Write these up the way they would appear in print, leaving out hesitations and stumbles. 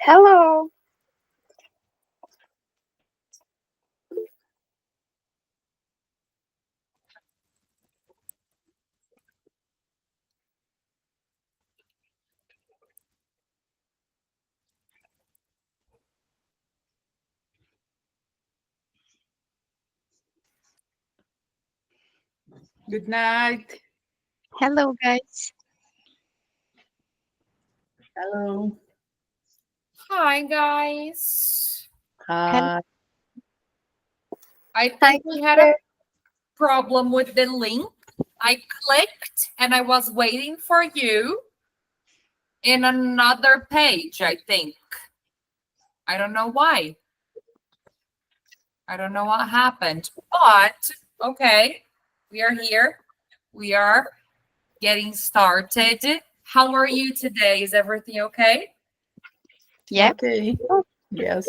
Hello. Good night. Hello, guys. Hello. Hi, guys. Hi. I Hi, think we had a teacher. problem with the link. I clicked and I was waiting for you in another page, I think. I don't know why. I don't know what happened, but okay, we are here. We are getting started. How are you today? Is everything okay? Yeah. Okay. Yes.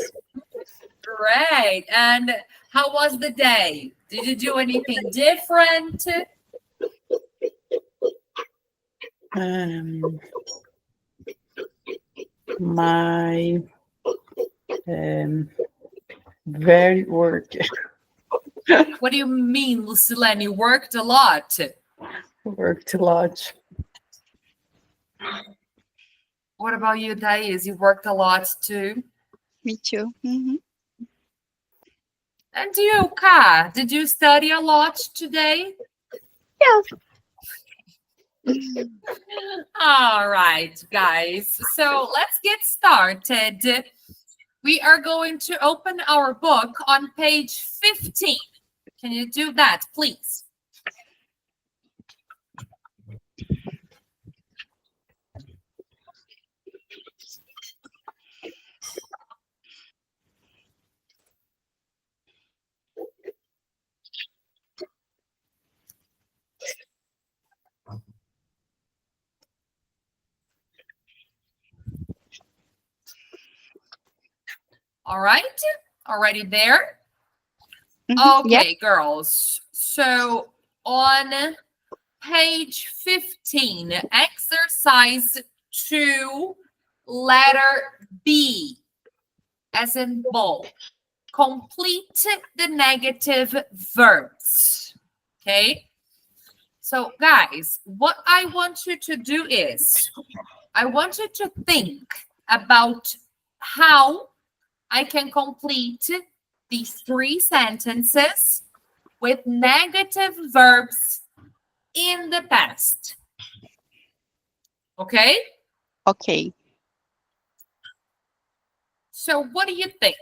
Great. And how was the day? Did you do anything different? My very work. What do you mean, Lucilene? You worked a lot. Worked a lot. What about you, Thais? You worked a lot too. Me too. And you, Ka, did you study a lot today? Yes. All right, guys. So let's get started. We are going to open our book on page 15. Can you do that, please? All right, already there? Okay, Yeah. girls. So on page 15, exercise 2, letter B, as in ball. Complete the negative verbs. Okay? So, guys, what I want you to do is, I want you to think about how I can complete these 3 sentences with negative verbs in the past. Okay? Okay. So what do you think?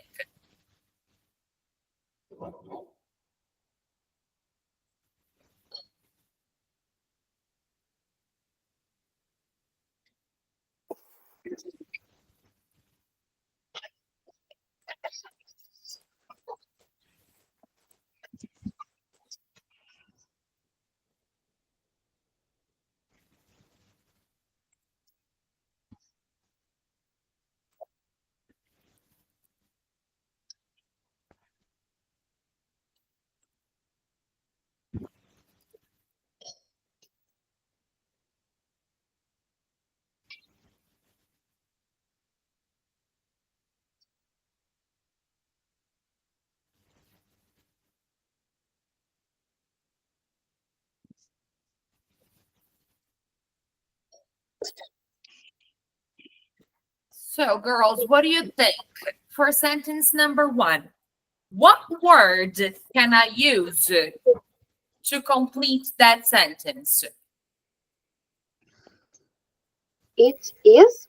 So, girls, what do you think? For sentence number 1, what word can I use to complete that sentence? It is.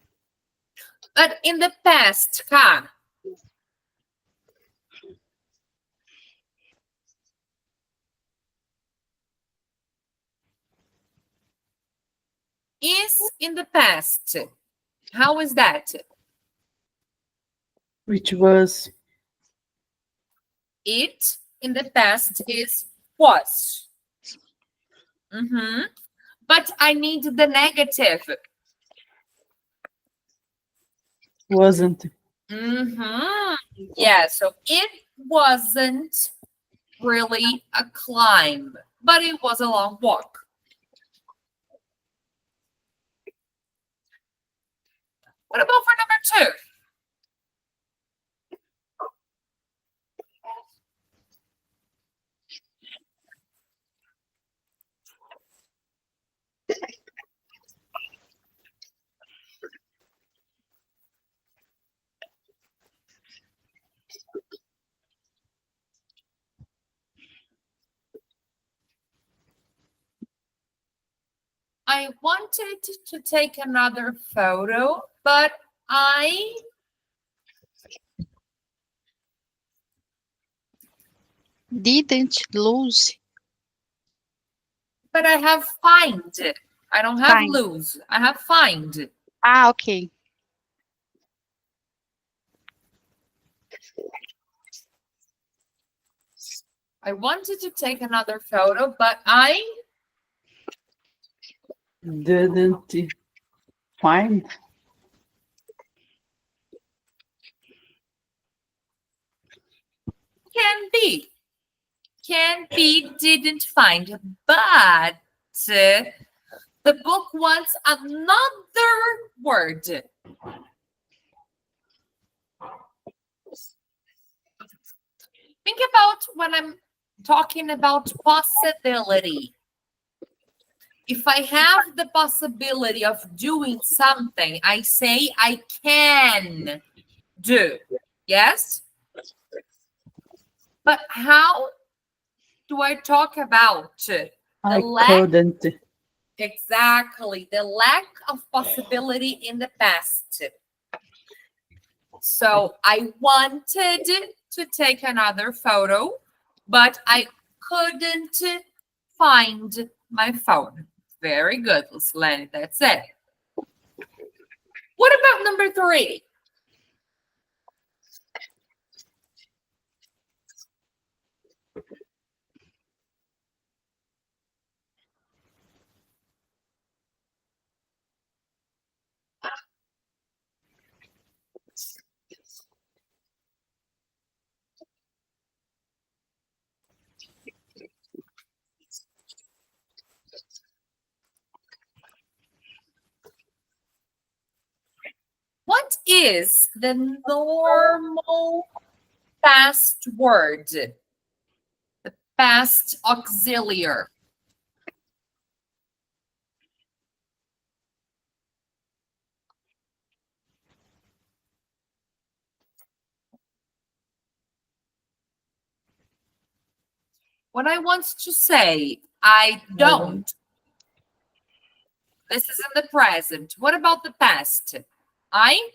But in the past, Ka. Is in the past. How is that? Which was. It in the past is was. But I need the negative. Wasn't. Yeah, so it wasn't really a climb, but it was a long walk. What about for number 2? I wanted to take another photo, but I Didn't lose. have find. I don't have Find. lose. I have find. Ah, okay. I wanted to take another photo, but I Didn't find. can be didn't find, but the book wants another word. Think about when I'm talking about possibility. If I have the possibility of doing something, I say I can do. Yes? But how do I talk about I lack? couldn't. Exactly, the lack of possibility in the past. So I wanted to take another photo, but I couldn't find my phone. Very good, Lucelene. That's it. What about number 3? What is the normal past word? The past auxiliary. When I want to say I don't, this is in the present. What about the past? I?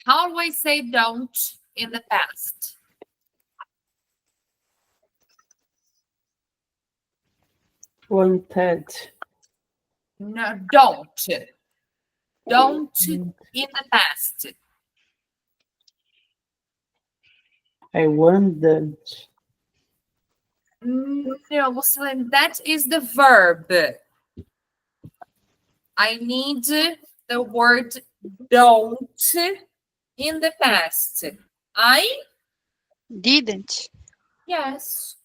How do I say don't in the past? Wanted. No, don't. Don't in the past. I wanted. No, Muslim, that is the verb. I need the word don't in the past. I? Didn't. Yes.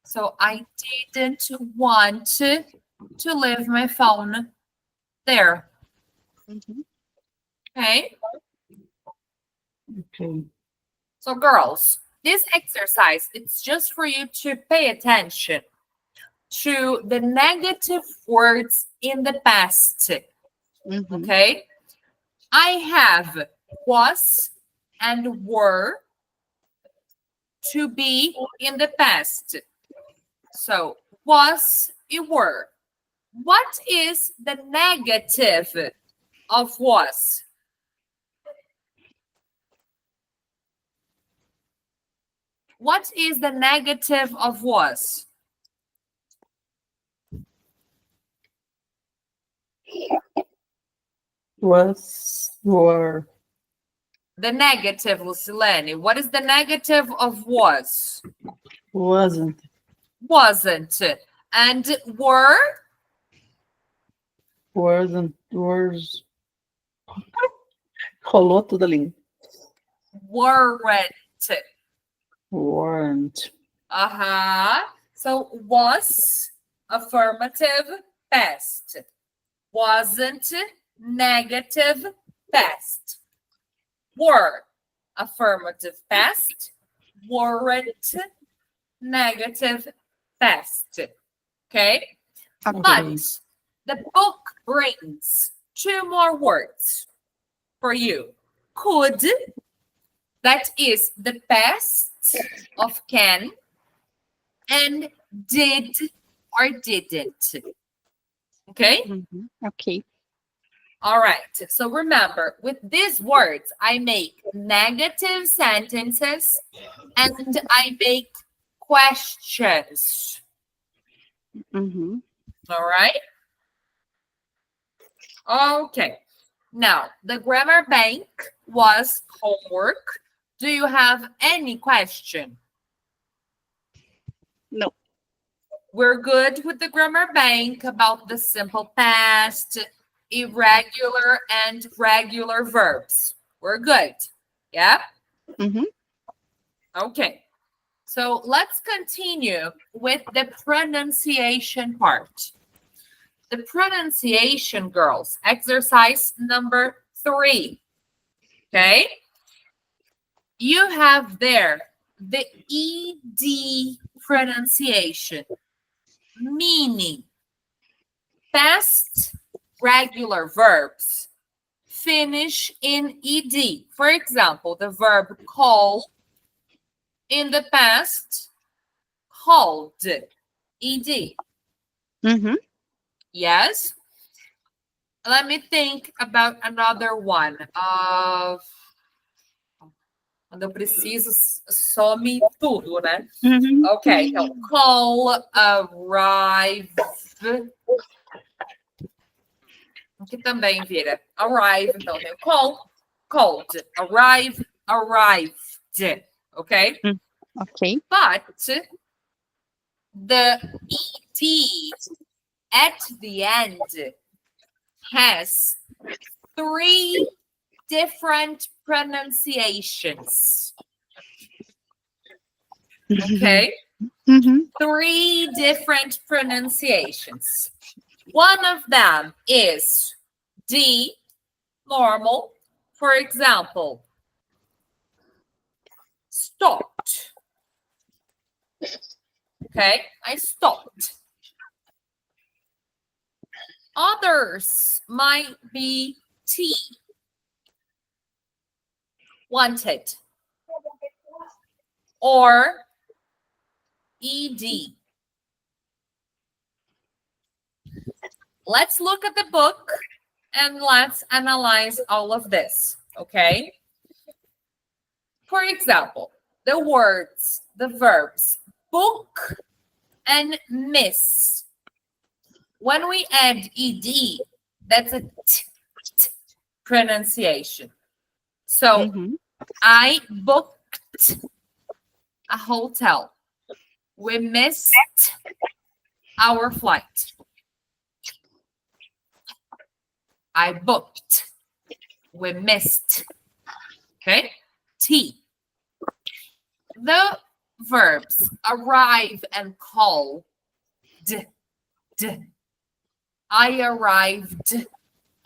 So I didn't want to leave my phone there. Mhm. Okay. Okay. So girls, this exercise, it's just for you to pay attention to the negative words in the past. Mhm. Okay. I have was and were to be in the past. So was, you were. What is the negative of was? What is the negative of was? Was, were. The negative, Lucilene. What is the negative of was? Wasn't. Wasn't. And were? Wasn't. Was. Rolou tudo ali. Weren't. Weren't. So was, affirmative, past. Wasn't, negative, past. Were, affirmative, past. Weren't, negative, past. Okay? Okay. But the book brings two more words for you. Could, that is the past of can, and did or didn't. Okay? Mhm. Okay. All right. So remember, with these words, I make negative sentences and I make questions. Mhm. All right? Okay. Now, the grammar bank was homework. Do you have any question? No. We're good with the grammar bank about the simple past, irregular, and regular verbs. We're good. Yeah? Mhm. Okay. So let's continue with the pronunciation part. The pronunciation, girls, exercise number 3. Okay? You have there the ED pronunciation, meaning past regular verbs finish in ed. For example, the verb call in the past, called, ed. Mhm. Yes? Let me think about another one. Quando eu preciso, some tudo, né? Mhm. Ok, então, call, arrive. Aqui também vira arrive, então tem call, called, arrive, arrived. Ok? Okay. But the ed at the end has 3 different pronunciations. Okay? Mhm. 3 different pronunciations. One of them is D, normal. For example, stopped. Okay, I stopped. Others might be T, wanted, or ED. Let's look at the book and let's analyze all of this, okay? For example, the words, the verbs, book and miss. When we add ed, that's a t pronunciation. So Mhm. I booked a hotel. We missed our flight. I booked. We missed. Okay? T. The verbs arrive and call. D. I arrived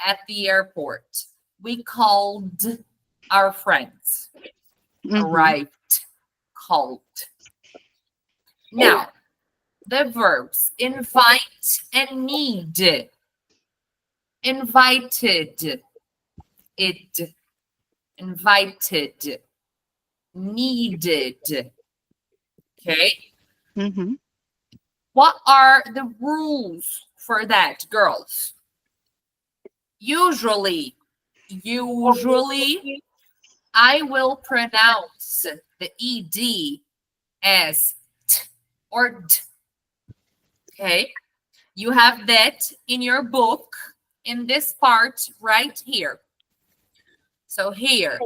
at the airport. We called our friends. Mhm. Arrived, called. Now, the verbs invite and need. Invited, it, invited, needed. Okay? Mhm. What are the rules for that, girls? Usually, I will pronounce the ed as t or d. Okay? You have that in your book in this part right here. So here,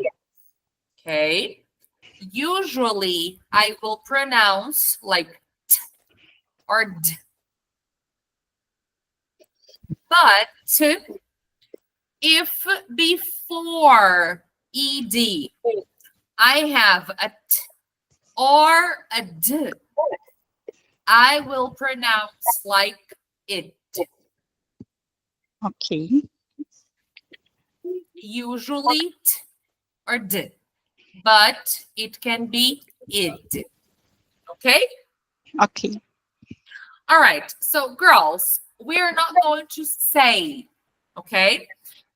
Okay. Usually, I will pronounce like t or d. But if before ed I have a t or a d, I will pronounce like it. Okay. Usually t or d, but it can be id. Okay? Okay. All right. So, girls, we're not going to say, okay?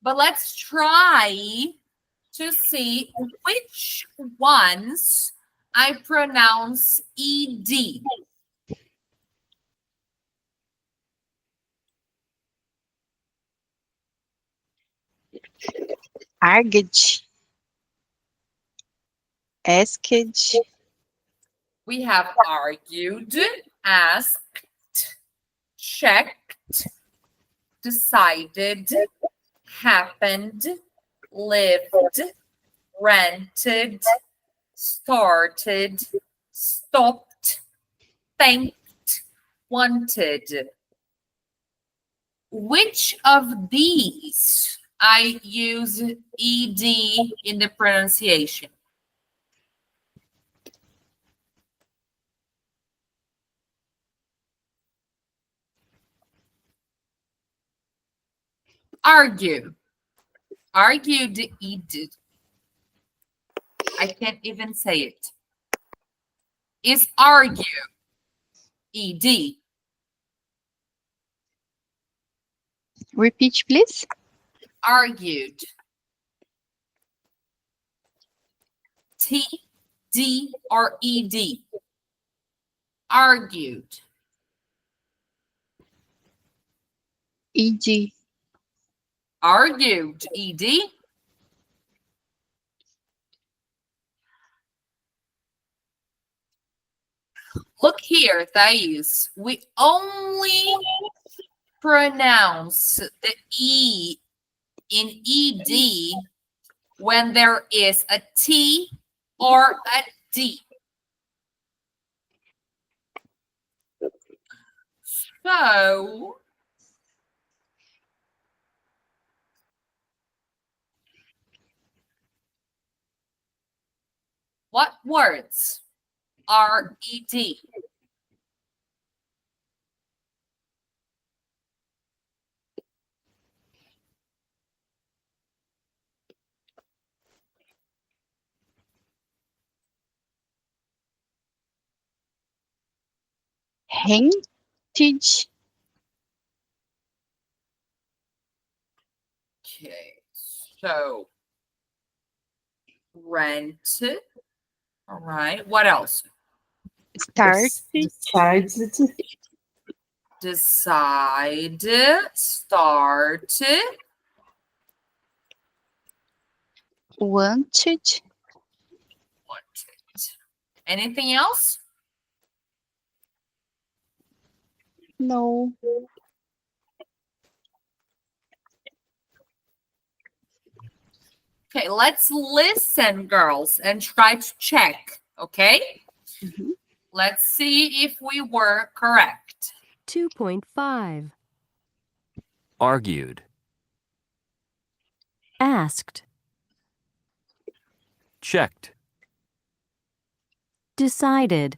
But let's try to see which ones I pronounce ed. Argued. Asked. We have argued, asked, checked, decided, happened, lived, rented, started, stopped, thanked, wanted. Which of these I use ed in the pronunciation? Argue. Argued, ed. I can't even say it. Is argue ed? Repeat, please. Argued. T, D, or ed? Argued. Ed. Argued, ed. Look here, Thais. We only pronounce the E in ed when there is a T or a D. So, what words are ed? Hinted. Okay, so rent. All right, what else? Started. Decides. Decide, start, Wanted. wanted. Anything else? No. Okay, let's listen, girls, and try to check, okay? Mhm. Let's see if we were correct. 2.5. Argued. Asked. Checked. Decided.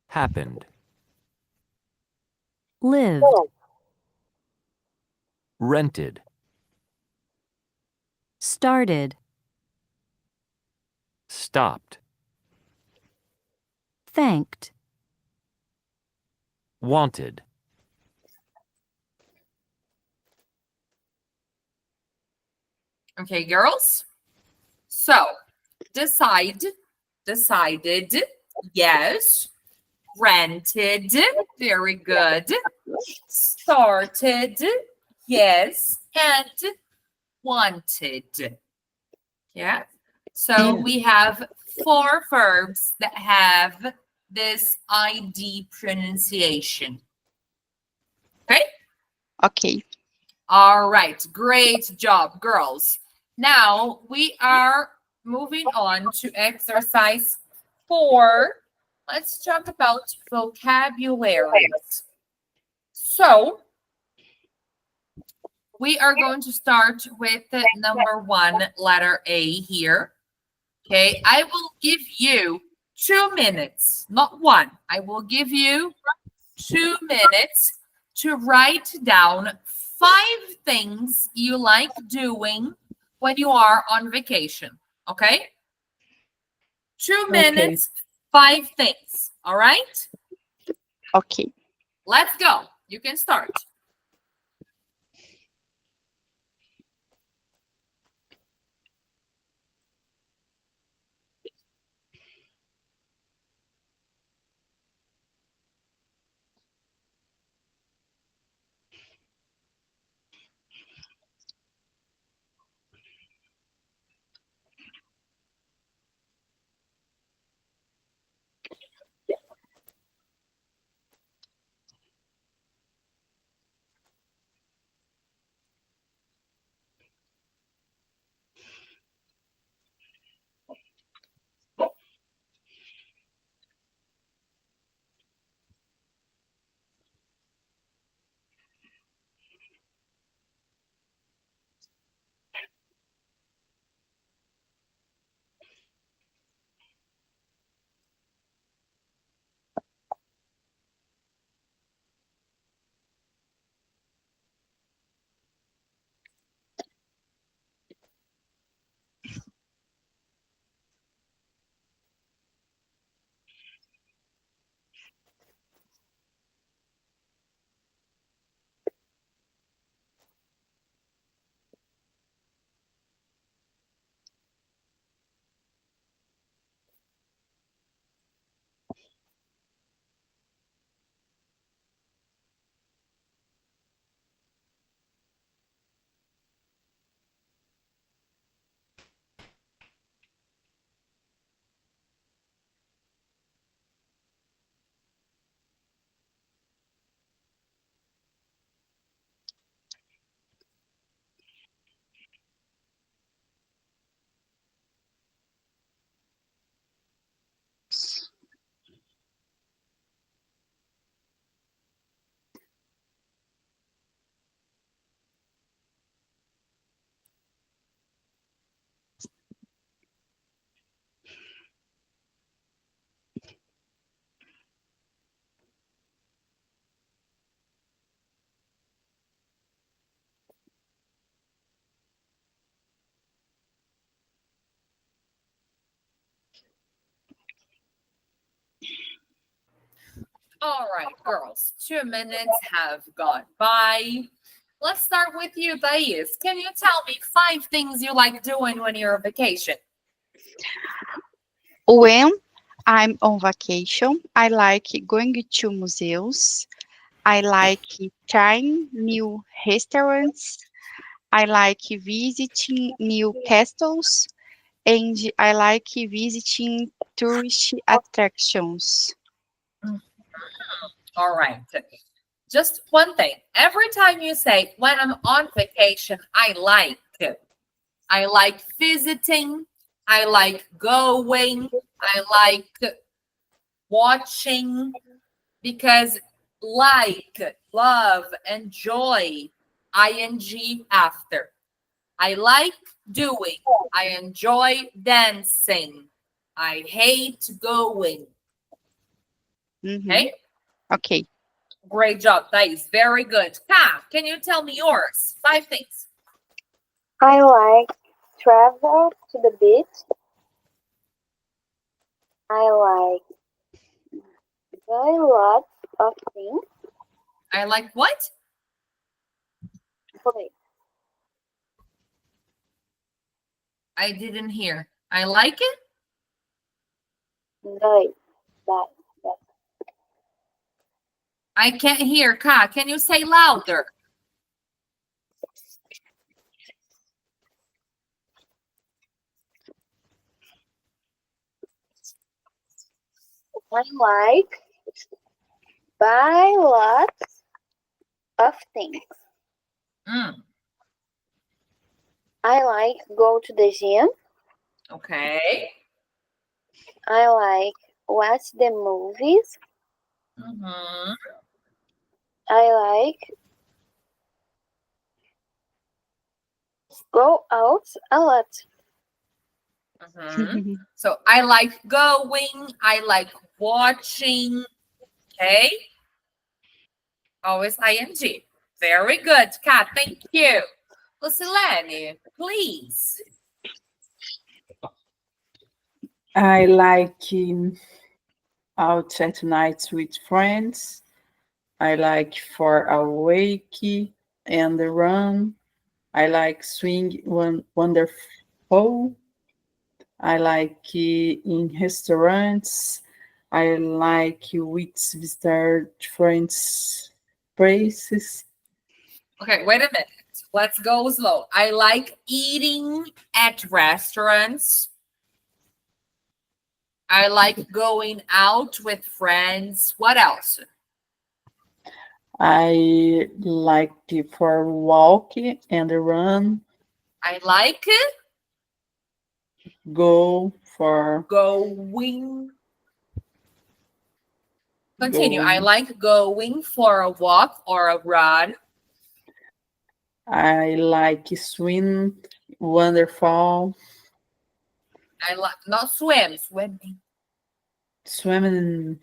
Happened. Lived. Rented. Started. Stopped. Thanked. Wanted. Okay, girls? So, decide, decided, yes. Rented, very good. Started, yes. And wanted. Yeah. So we have 4 verbs that have this ID pronunciation. Okay? Okay. All right. Great job, girls. Now we are moving on to exercise 4. Let's talk about vocabularies. So we are going to start with the number 1, letter A here. Okay, I will give you 2 minutes, not 1. I will give you 2 minutes to write down 5 things you like doing when you are on vacation. Okay? 2 minutes, 5 things. All right? Okay. Let's go. You can start. All right, girls. 2 minutes have gone by. Let's start with you, Thais. Can you tell me 5 things you like doing when you're on vacation? When I'm on vacation, I like going to museums. I like trying new restaurants. I like visiting new castles. And I like visiting tourist attractions. All right. Just one thing. Every time you say, when I'm on vacation, I like visiting, I like going, I like watching, because like, love, enjoy, ing after. I like doing, I enjoy dancing, I hate going. Mhm. Okay? Okay. Great job, Thais. Very good. Ka, can you tell me yours? 5 things. I like travel to the beach. I like buy lots of things. I like what? Wait, I didn't hear. I like it? buy that. I can't hear. Ka, can you say louder? I like buy lots of things. Mm. I like go to the gym. Okay. I like watch the movies. Mm-hmm. I like go out a lot. Mm-hmm. So I like going. I like watching. Okay. Always ing. Very good, Kat. Thank you. Lucilene, please. I like out at night with friends. I like for awake and run. I like swing one wonderful. I like in restaurants. I like with visitor friends places. Okay, wait a minute. Let's go slow. I like eating at restaurants. I like going out with friends. What else? I like for walk and run. I like Go for going. Continue. I go. like going for a walk or a run. I like swim wonderful. I like not swimming. Swimming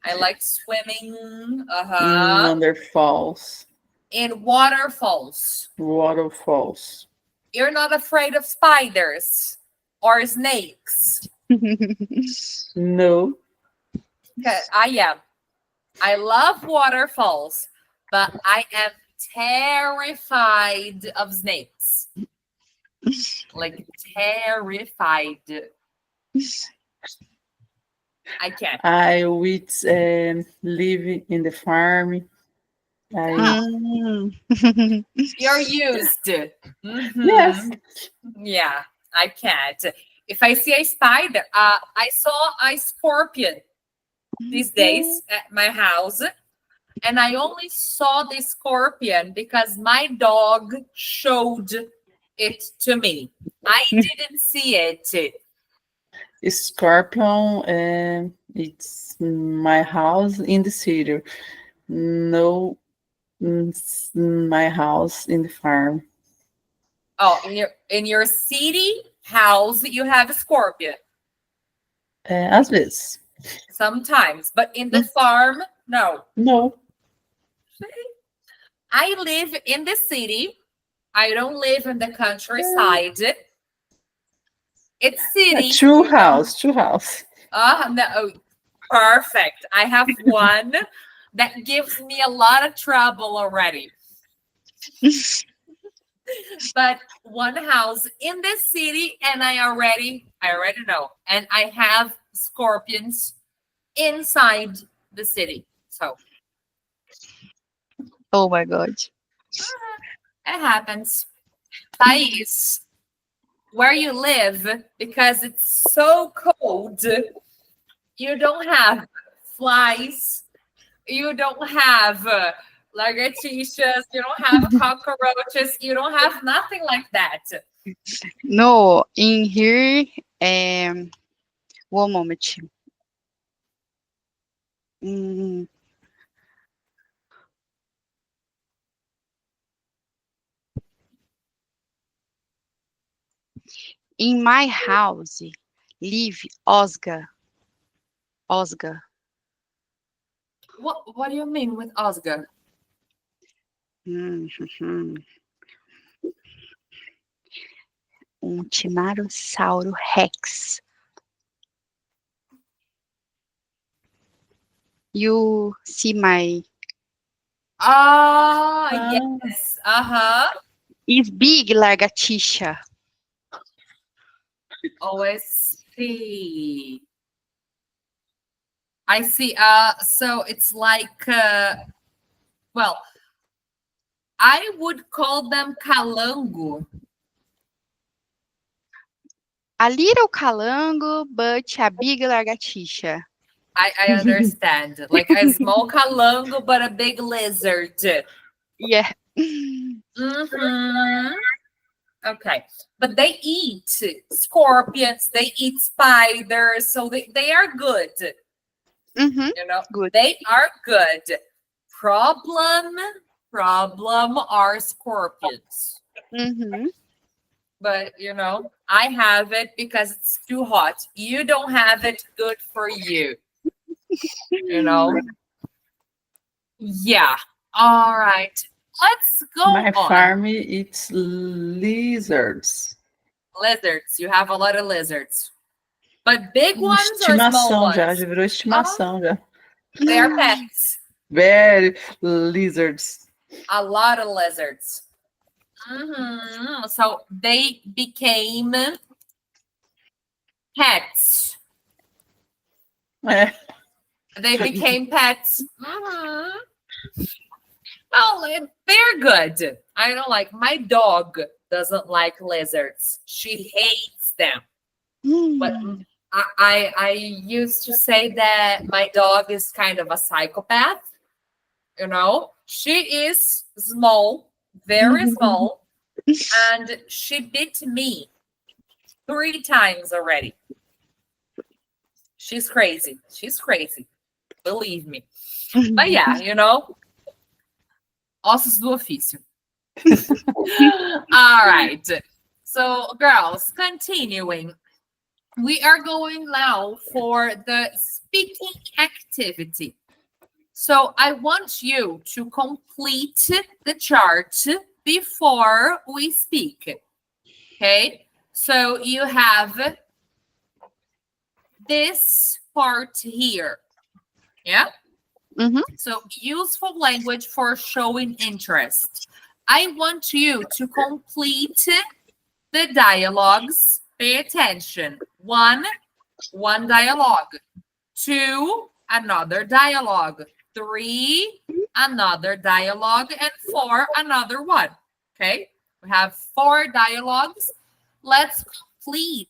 I like swimming. in Uh-huh. wonderfalls, In waterfalls. waterfalls. You're not afraid of spiders or snakes. No, Okay, I am. I love waterfalls, but I am terrified of snakes. Like terrified. I can't. I would live in the farm. I Mm. You're used. yes, Yeah, I can't. If I see a spider, I saw a scorpion these days at my house, and I only saw the scorpion because my dog showed it to me. I didn't see it. scorpion. It's my house in the city. No, it's my house in the farm. Oh, in your city house, you have a scorpion Às vezes, sometimes, but in the farm, no. no. I live in the city. I don't live in the countryside. It's city. True house, true house. No, perfect. I have one that gives me a lot of trouble already. But one house in the city, and I already know. And I have scorpions inside the city. So Oh my God. it happens. Thais, where you live, because it's so cold, you don't have flies, you don't have lagartixas, you don't have cockroaches, you don't have nothing like that. No, in here, one moment. Mm, in my house, live Oscar. Oscar. What do you mean with Oscar? Mhm. Tiranossauro Rex. You see my Yes. Uh-huh. is big lagartixa. Always see. I see. So it's like, well, I would call them calango. A little calango, but a big lagartixa. I understand. Like a small calango, but a big lizard. Yeah. Mm-hmm. Okay. But they eat scorpions, they eat spiders, so they are good. Mm-hmm. You know, Good. they are good. Problem are scorpions. Mm-hmm. But you know, I have it because it's too hot. You don't have it, good for you. You know? Yeah. All right. Let's go My on. farm eats lizards. Lizards. You have a lot of lizards. But big ones or small Estimação já ones? virou estimação já. They are pets. Very lizards. A lot of lizards. So they became pets. É. They became pets. Well, they're good. I don't like. My dog doesn't like lizards. She hates them. But I used to say that my dog is kind of a psychopath. You know, she is small, very small, and she bit me 3 times already. She's crazy. She's crazy. Believe me. But yeah, you know, ossos do ofício. All right. So, girls, continuing. We are going now for the speaking activity. So I want you to complete the chart before we speak. Okay? So you have this part here. Yeah? Mm-hmm. So useful language for showing interest. I want you to complete the dialogues. Pay attention. One dialogue. 2, another dialogue. 3, another dialogue. And 4, another one. Okay? We have 4 dialogues. Let's complete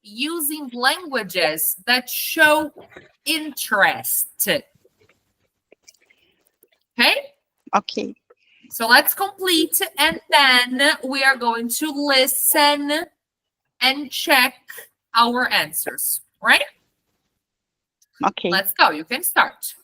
using languages that show interest. Okay? Okay. So let's complete, and then we are going to listen and check our answers, right? Okay. Let's go. You can start.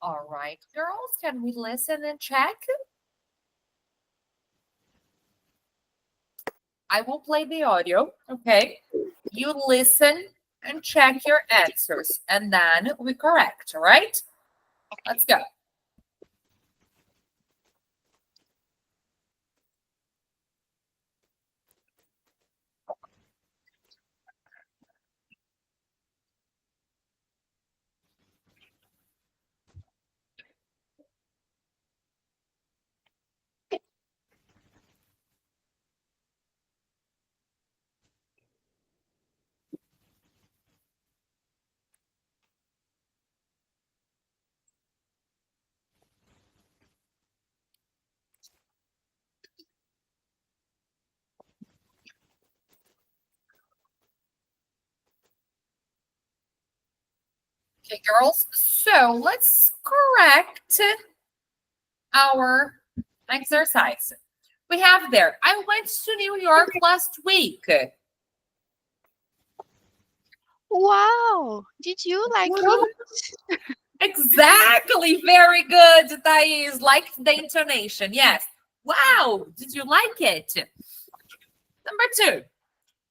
All right, girls, can we listen and check? I will play the audio, okay? You listen and check your answers, and then we correct, all right? Let's go. Okay, girls, so let's correct our exercise. We have there, I went to New York last week. Wow, did you like it? Exactly, very good, Thais. Like the intonation, yes. Wow, did you like it? Number 2,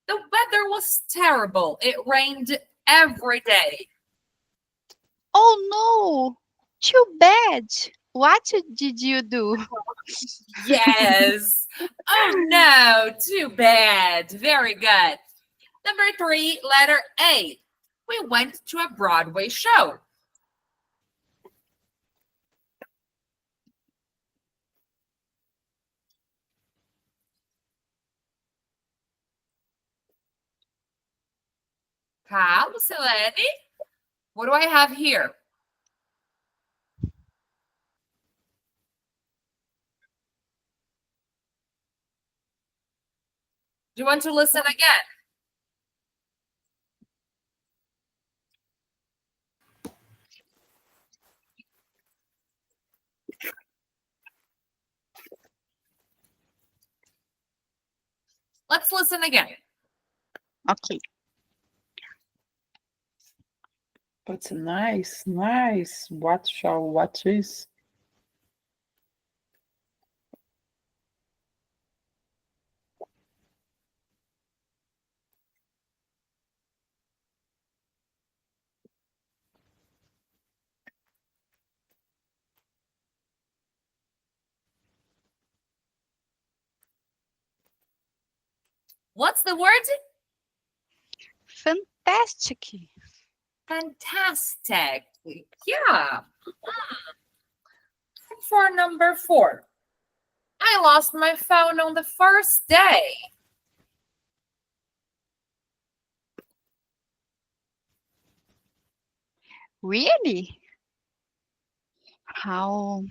the weather was terrible. It rained every day. Oh no, too bad. What did you do? Yes. Oh no, too bad. Very good. Number 3, letter A. We went to a Broadway show. Cal, Selene, what do I have here? Do you want to listen again? Let's listen again. Okay. But nice, nice. What shall what is? What's the word? Fantastic. Fantastic. Yeah. For number 4, I lost my phone on the first day. Really? How?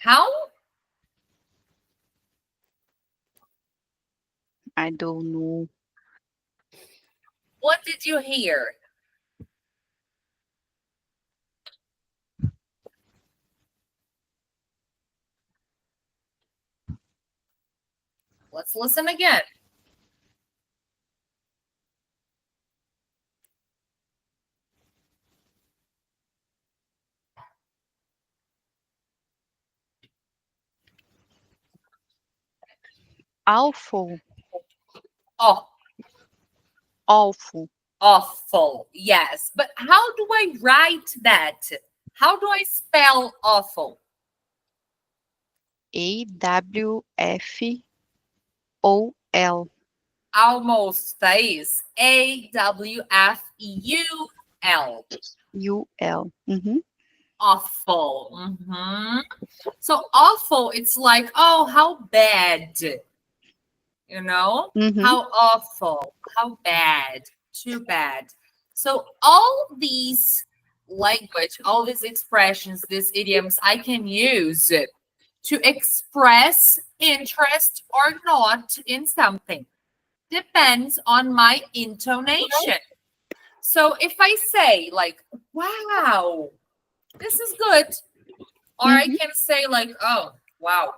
How? I don't know. What did you hear? Let's listen again. Awful. Oh, Awful. awful. Yes. But how do I write that? How do I spell awful? AWFOL. Almost, Thais. AWFUL. UL. Awful. So awful, it's like, oh, how bad. You know? How awful. How bad. Too bad. So all these language, all these expressions, these idioms, I can use to express interest or not in something. Depends on my intonation. So if I say like, wow, This is good. Or I can say like, oh, wow.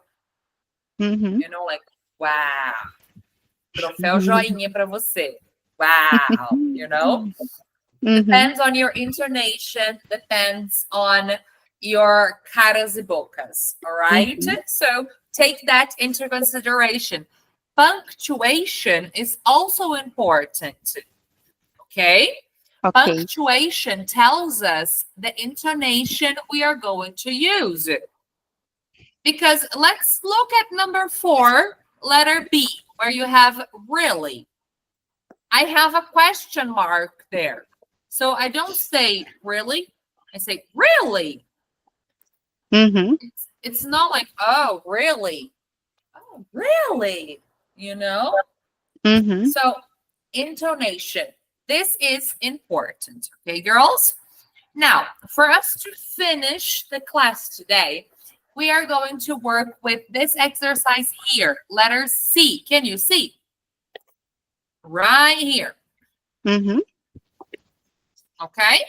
You know, like, wow. Troféu joinha para você. Wow. You know? Depends on your intonation, depends on your caras e bocas. All right? So take that into consideration. Punctuation is also important. Okay? Punctuation tells us the intonation we are going to use. Because let's look at number 4, letter B, where you have really. I have a question mark there. So I don't say really, I say really. It's not like, oh, really? Oh, really? You know? So intonation. This is important. Okay, girls? Now, for us to finish the class today, we are going to work with this exercise here, letter C. Can you see? Right here. Okay?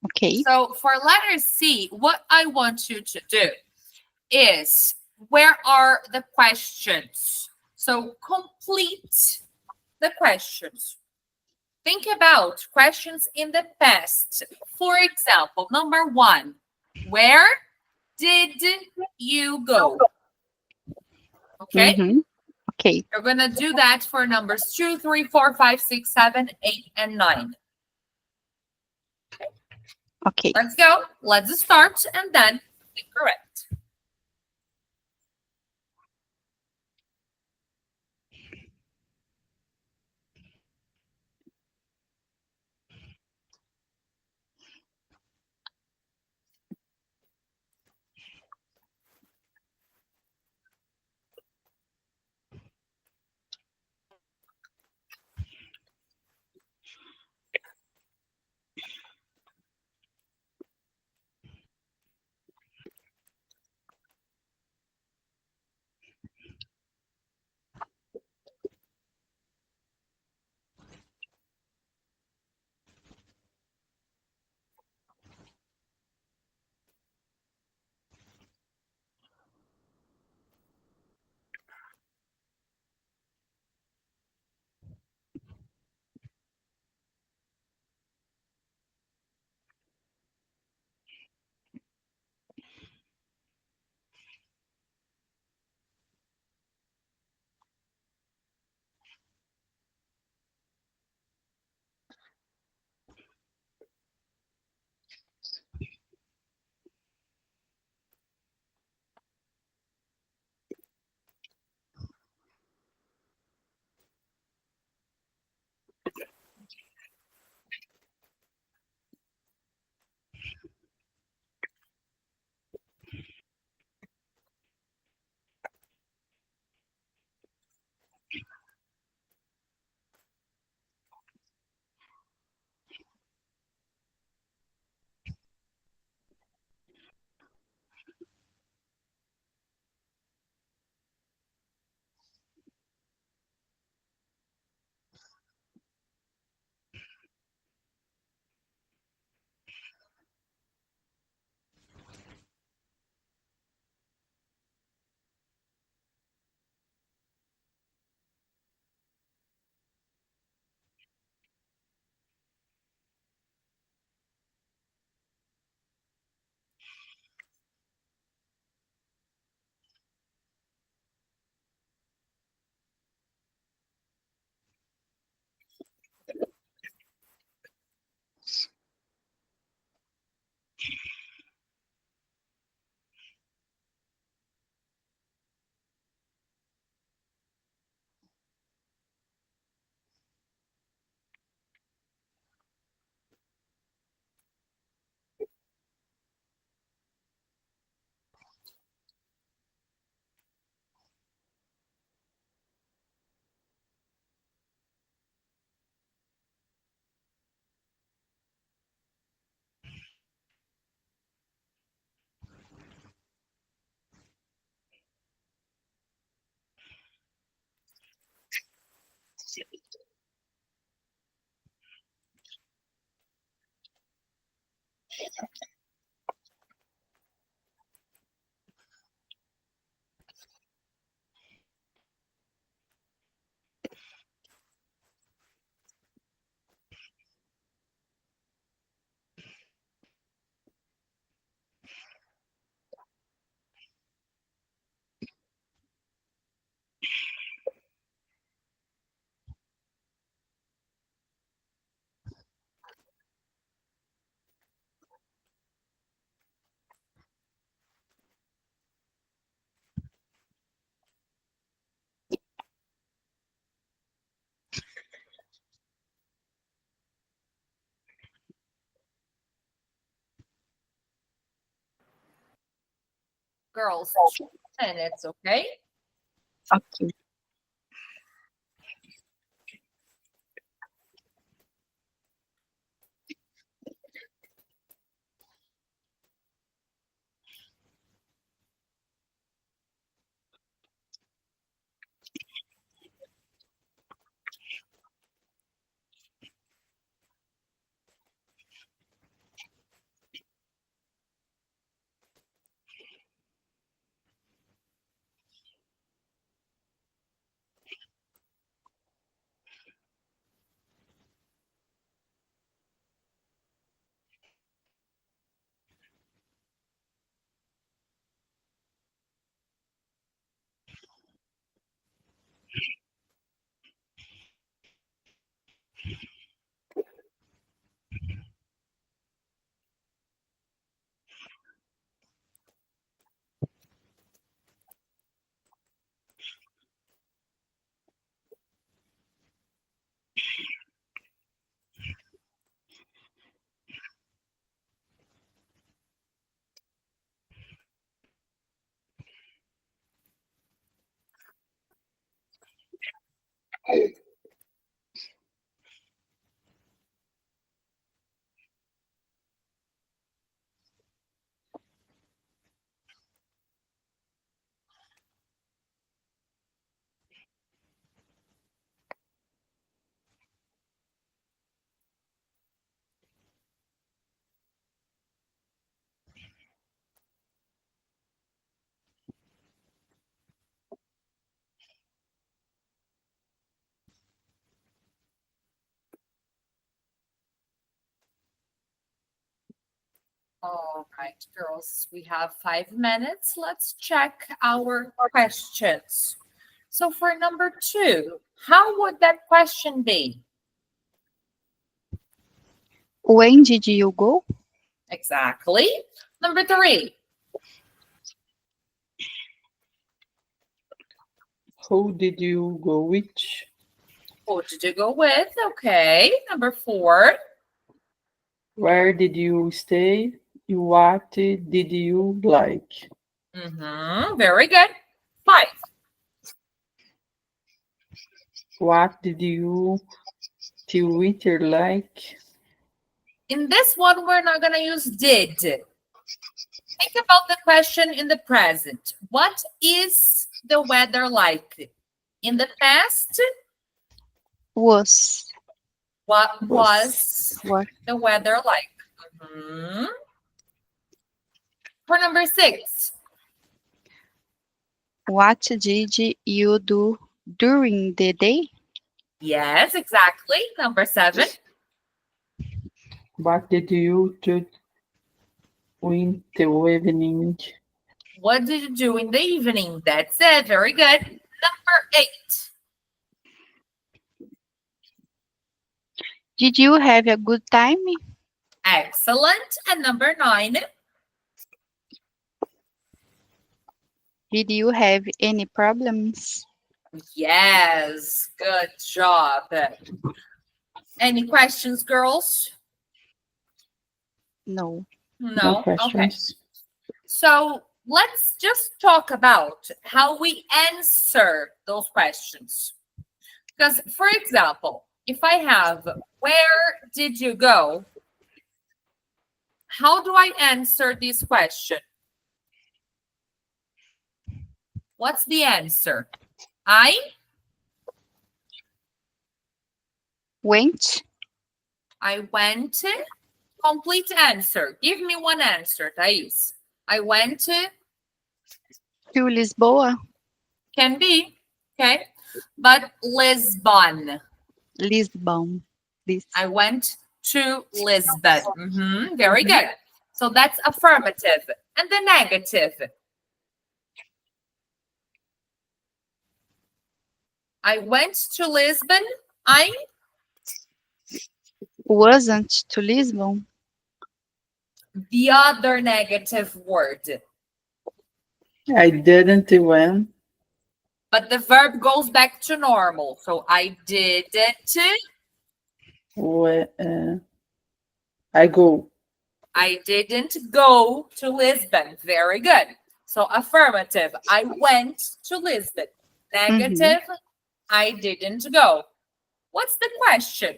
Okay. So for letter C, what I want you to do is, where are the questions? So complete the questions. Think about questions in the past. For example, number 1, where did you go? Okay? Okay. You're going to do that for numbers 2, 3, 4, 5, 6, 7, 8, and 9. Okay. Let's go. Let's start and then be correct. Girls, 2 minutes, okay? Ok. All right, girls, we have 5 minutes. Let's check our questions. So for number 2, how would that question be? When did you go? Exactly. Number 3, Who did you go with? who did you go with? Okay. Number 4, Where did you stay? What did you like? very good. 5, What did you Twitter like? in this one, we're not going to use did. Think about the question in the present. What is the weather like? In the past, Was. what was What? the weather like? Mhm. For number 6, What did you do during the day? yes, exactly. Number 7, What did you do in the evening? what did you do in the evening? That's it. Very good. Number 8, Did you have a good time? excellent. And number 9, Did you have any problems? yes, good job. Any questions, girls? No. No No? Okay. questions. So let's just talk about how we answer those questions. Because, for example, if I have, where did you go? How do I answer this question? What's the answer? I Went went. Complete answer. Give me one answer, Thais. I went to, to Lisboa. can be, okay? But Lisbon. Lisbon. I went to Lisbon. Very good. So that's affirmative. And the negative. I went to Lisbon. I Wasn't to Lisbon. the other negative word. I didn't win. But the verb goes back to normal. So I didn't. I go. I didn't go to Lisbon. Very good. So affirmative, I went to Lisbon. Negative, I didn't go. What's the question?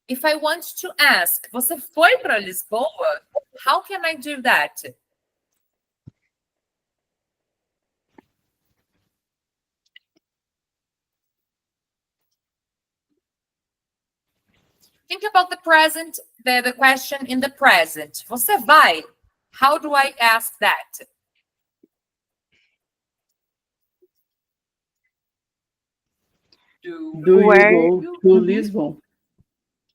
If I want to ask, você foi para Lisboa? How can I do that? Think about the present, the question in the present. Você vai? How do I ask that? Do Where- you go to Lisbon?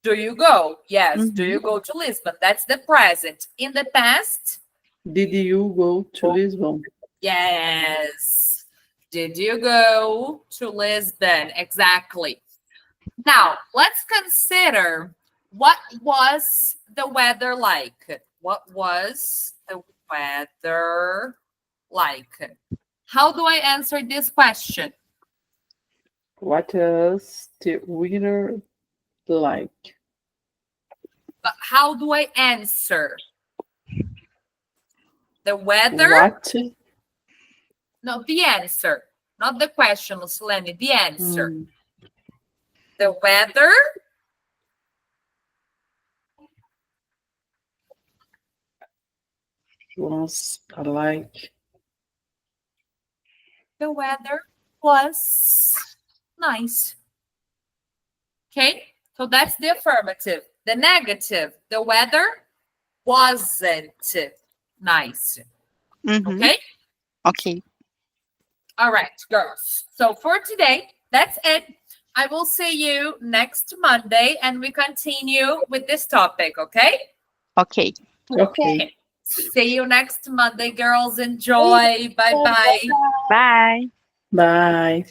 Do you go? Yes. Do you go to Lisbon? That's the present. In the past? Did you go to Lisbon? Yes. Did you go to Lisbon? Exactly. Now, let's consider what was the weather like? What was the weather like? How do I answer this question? What is the weather like? But how do I answer? The weather? What? No, the answer. Not the question, Lucilene, the answer. Mm, The weather was like the weather was nice. Okay, so that's the affirmative. The negative, the weather wasn't nice. Okay? Ok. All right, girls. So for today, that's it. I will see you next Monday and we continue with this topic, okay? Ok. okay. See you next Monday, girls. Enjoy. Bye-bye. Bye. Bye.